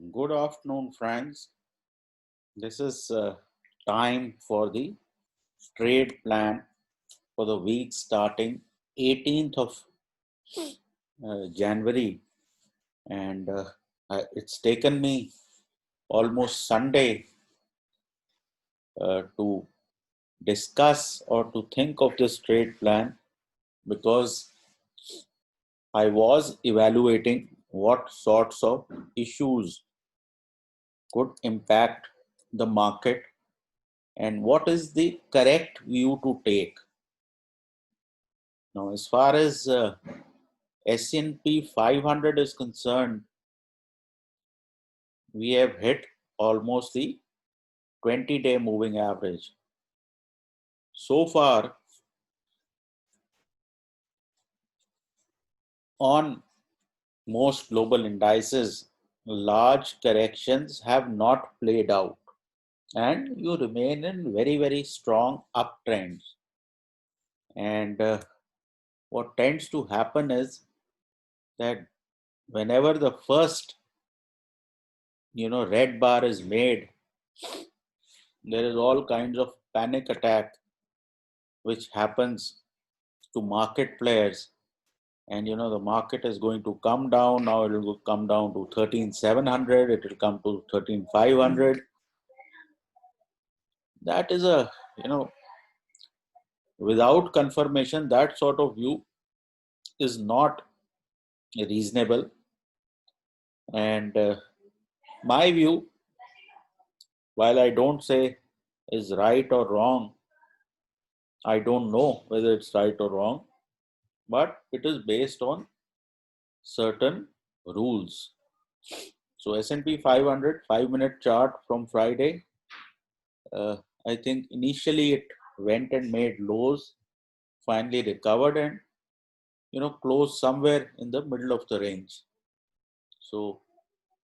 Good afternoon, friends. This is time for the trade plan for the week starting 18th of January, and it's taken me almost Sunday to discuss or to think of this trade plan because I was evaluating what sorts of issues could impact the market and what is the correct view to take. Now, as far as S&P 500 is concerned, we have hit almost the 20-day moving average. So far, on most global indices, large corrections have not played out, and you remain in very, very strong uptrends. And what tends to happen is that whenever the first red bar is made, there is all kinds of panic attack which happens to market players, and the market is going to come down. Now it will come down to 13,700, it will come to 13,500. That is a without confirmation, that sort of view is not reasonable. And my view, while I don't say is right or wrong, I don't know whether it's right or wrong, but it is based on certain rules. So S&P 500 5-minute chart from Friday, I think initially it went and made lows, finally recovered, and closed somewhere in the middle of the range. So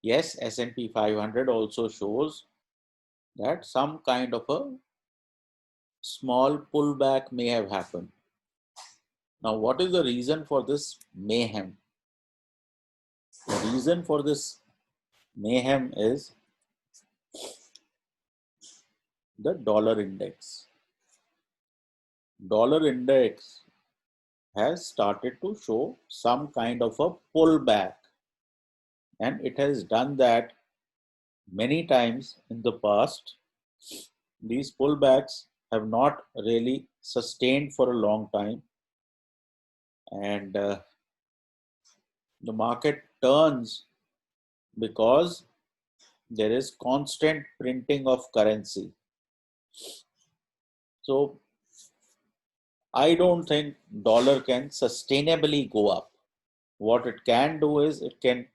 yes, S&P 500 also shows that some kind of a small pullback may have happened. Now, what is the reason for this mayhem? The reason for this mayhem is the dollar index. Dollar index has started to show some kind of a pullback, and it has done that many times in the past. These pullbacks have not really sustained for a long time, and the market turns because there is constant printing of currency. So I don't think dollar can sustainably go up. What it can do is it can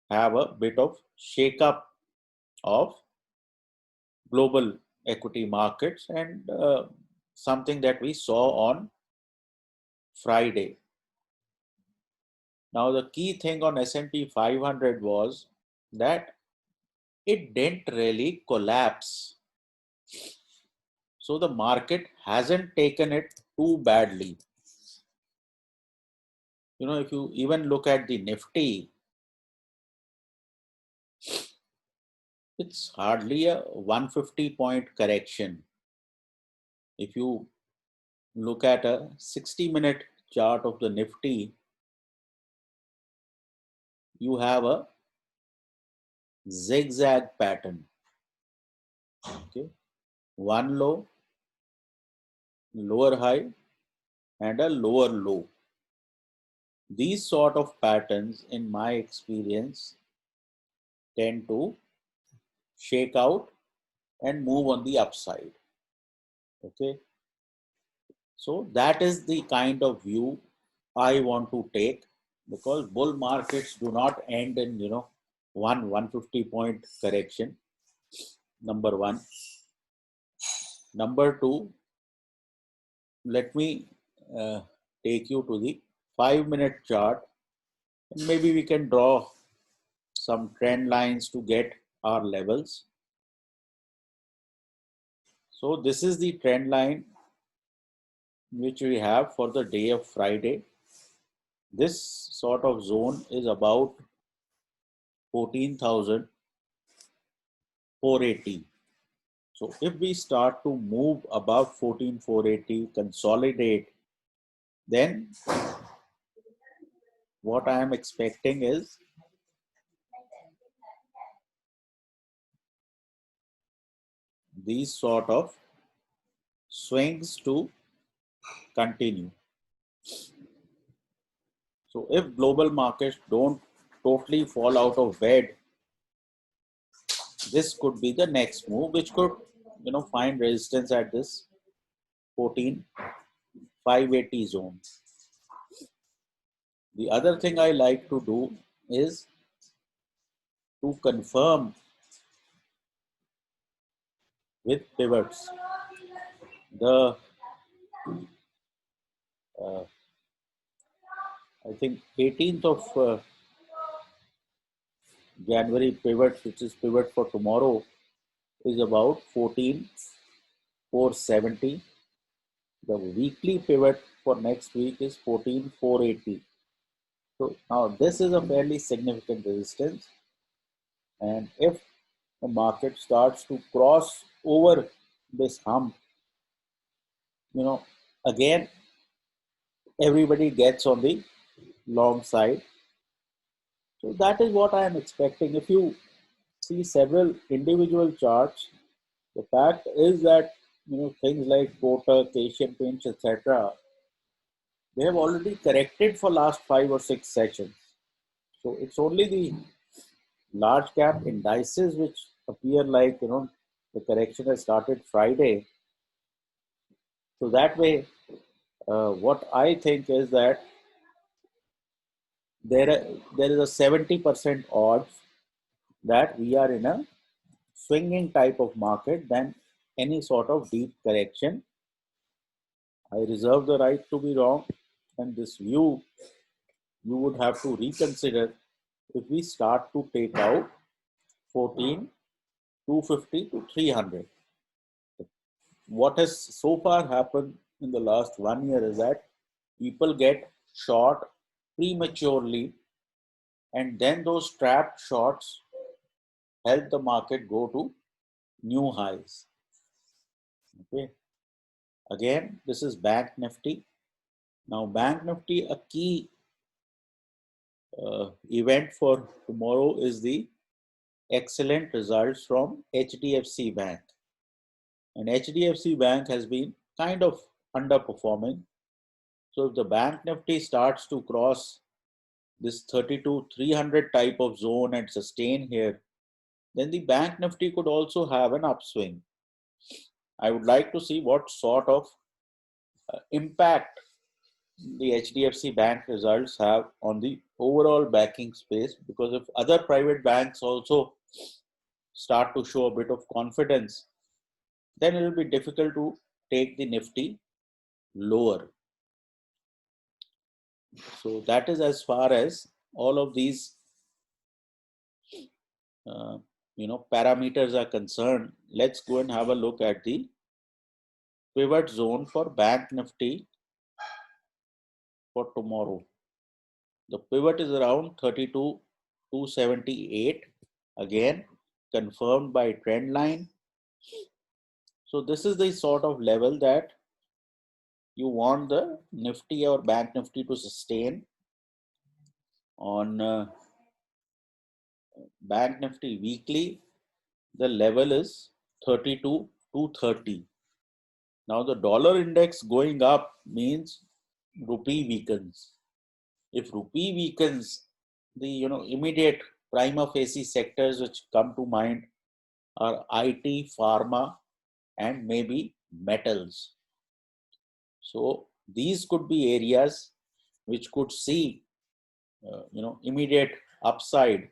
have a bit of shake up of global equity markets, and something that we saw on Friday. Now the key thing on S&P 500 was that it didn't really collapse. So the market hasn't taken it too badly. If you even look at the Nifty, it's hardly a 150-point correction. If you look at a 60-minute chart of the Nifty, you have a zigzag pattern. Okay, one low, lower high, and a lower low. These sort of patterns, in my experience, tend to shake out and move on the upside. Okay, so that is the kind of view I want to take, because bull markets do not end in 150-point correction. Number one. Number two, let me take you to the 5-minute chart, and maybe we can draw some trend lines to get our levels. So this is the trend line which we have for the day of Friday. This sort of zone is about 14,000 14,480. So if we start to move above 14,480, consolidate, then what I am expecting is these sort of swings to continue. So if global markets don't totally fall out of bed, this could be the next move, which could, find resistance at this 14,580 zone. The other thing I like to do is to confirm with pivots. The I think 18th of January pivot, which is pivot for tomorrow, is about 14,470. The weekly pivot for next week is 14,480. So now this is a fairly significant resistance, and if the market starts to cross over this hump, again everybody gets on the long side. So that is what I am expecting. If you see several individual charts, the fact is that things like Kotak, Asian Paints, etc., they have already corrected for last 5 or 6 sessions. So it's only the large cap indices which appear like the correction has started Friday. So that way, what I think is that there is a 70% odds that we are in a swinging type of market than any sort of deep correction. I reserve the right to be wrong, and this view you would have to reconsider if we start to take out 14,250 to 300. What has so far happened in the last 1 year is that people get short prematurely, and then those trapped shorts help the market go to new highs. Okay. Again, this is Bank Nifty. Now, Bank Nifty, a key event for tomorrow is the excellent results from HDFC Bank. And HDFC Bank has been kind of underperforming. So if the Bank Nifty starts to cross this 32,300 type of zone and sustain here, then the Bank Nifty could also have an upswing. I would like to see what sort of impact the HDFC Bank results have on the overall banking space, because if other private banks also start to show a bit of confidence, then it will be difficult to take the Nifty lower. So that is as far as all of these parameters are concerned. Let's go and have a look at the pivot zone for Bank Nifty for tomorrow. The pivot is around 32,278, again confirmed by trend line. So this is the sort of level that you want the Nifty or Bank Nifty to sustain. On Bank Nifty weekly, the level is 32,230. Now the dollar index going up means rupee weakens. If rupee weakens, the immediate prima facie sectors which come to mind are IT, pharma, and maybe metals. So these could be areas which could see immediate upside.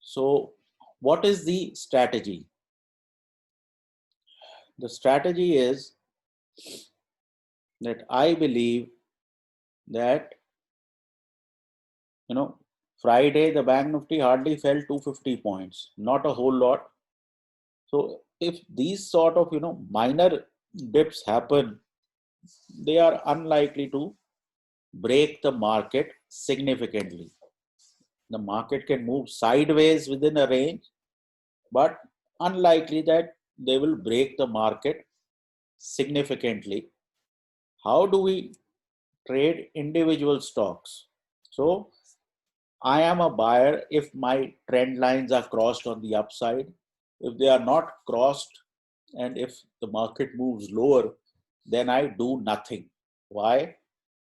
So what is the strategy? The strategy is that I believe that Friday the Bank Nifty hardly fell 250 points, not a whole lot. So if these sort of minor dips happen, they are unlikely to break the market significantly. The market can move sideways within a range, but unlikely that they will break the market significantly. How do we trade individual stocks? So I am a buyer if my trend lines are crossed on the upside. If they are not crossed and if the market moves lower, then I do nothing. Why?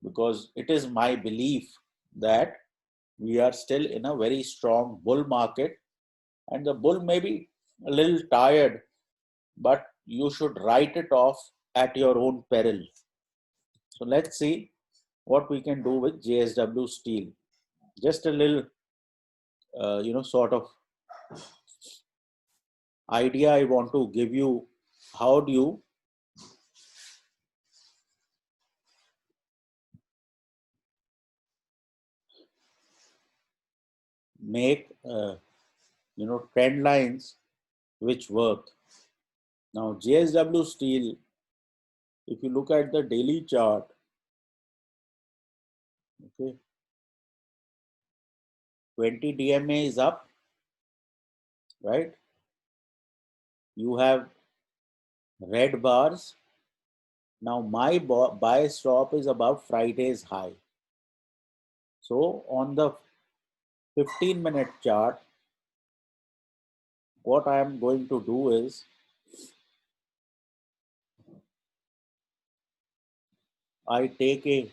Because it is my belief that we are still in a very strong bull market, and the bull may be a little tired, but you should write it off at your own peril. So let's see what we can do with JSW Steel. Just a little, sort of idea I want to give you. How do you make, trend lines which work? Now, JSW Steel, if you look at the daily chart, okay, 20 DMA is up, right? You have red bars. Now, my buy stop is above Friday's high. So, on the 15-minute chart, what I am going to do is I take a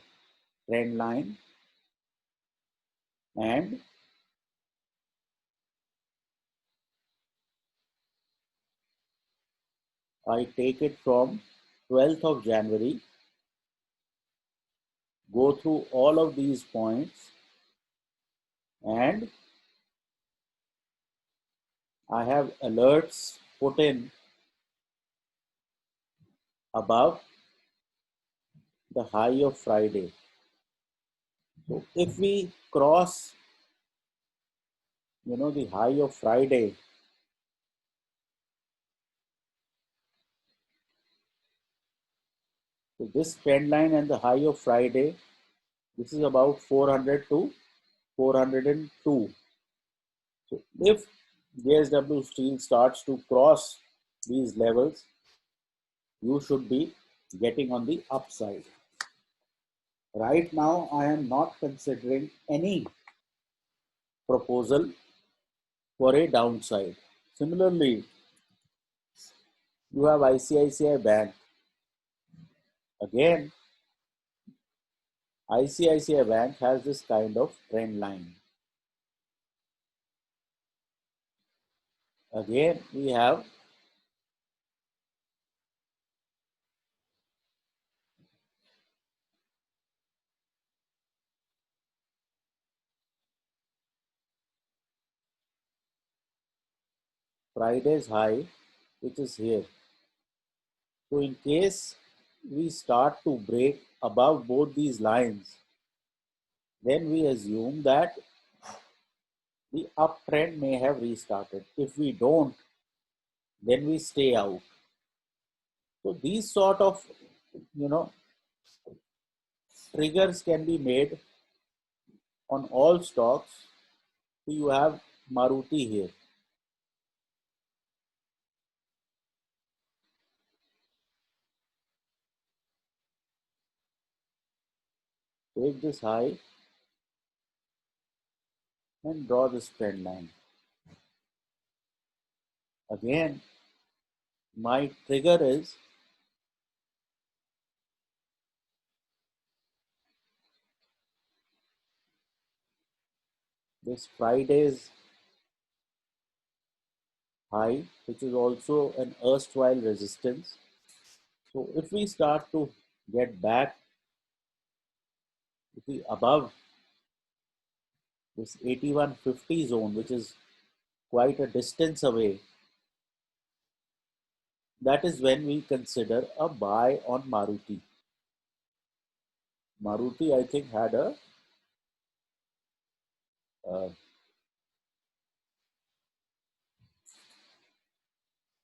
trend line and I take it from 12th of January, go through all of these points, and I have alerts put in above the high of Friday. So if we cross, the high of Friday, so this trend line and the high of Friday, this is about 400 to 402. So if JSW Steel starts to cross these levels, you should be getting on the upside. Right now, I am not considering any proposal for a downside. Similarly, you have ICICI Bank. Again, ICICI Bank has this kind of trend line. Again, we have Friday's high, which is here. So in case we start to break above both these lines, then we assume that the uptrend may have restarted. If we don't, then we stay out. So these sort of, you know, triggers can be made on all stocks. So you have Maruti here. Take this high and draw this trend line. Again, my trigger is this Friday's high, which is also an erstwhile resistance. So if we start to get back above this 8150 zone, which is quite a distance away, that is when we consider a buy on Maruti. Maruti, I think, had a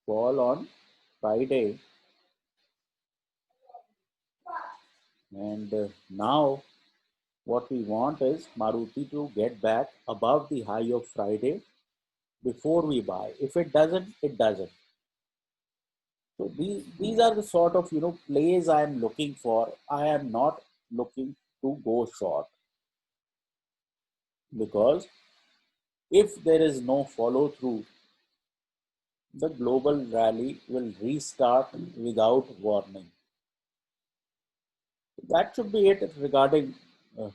fall on Friday, and now what we want is Maruti to get back above the high of Friday before we buy. If it doesn't, it doesn't. So these are the sort of plays I am looking for. I am not looking to go short, because if there is no follow through, the global rally will restart without warning. That should be it regarding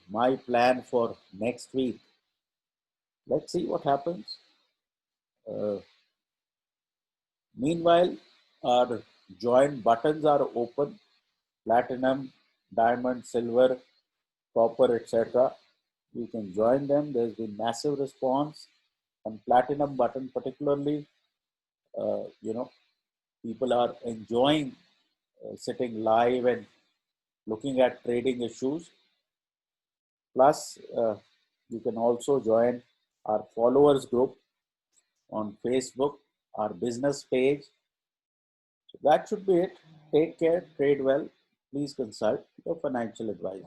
my plan for next week. Let's see what happens. Uh, Meanwhile, our join buttons are open: platinum, diamond, silver, copper, etc. You can join them. There's been massive response on platinum button, particularly. Uh, you know, People are enjoying sitting live and looking at trading issues. Plus, you can also join our followers group on Facebook, our business page. So that should be it. Take care, trade well. Please consult your financial advisor.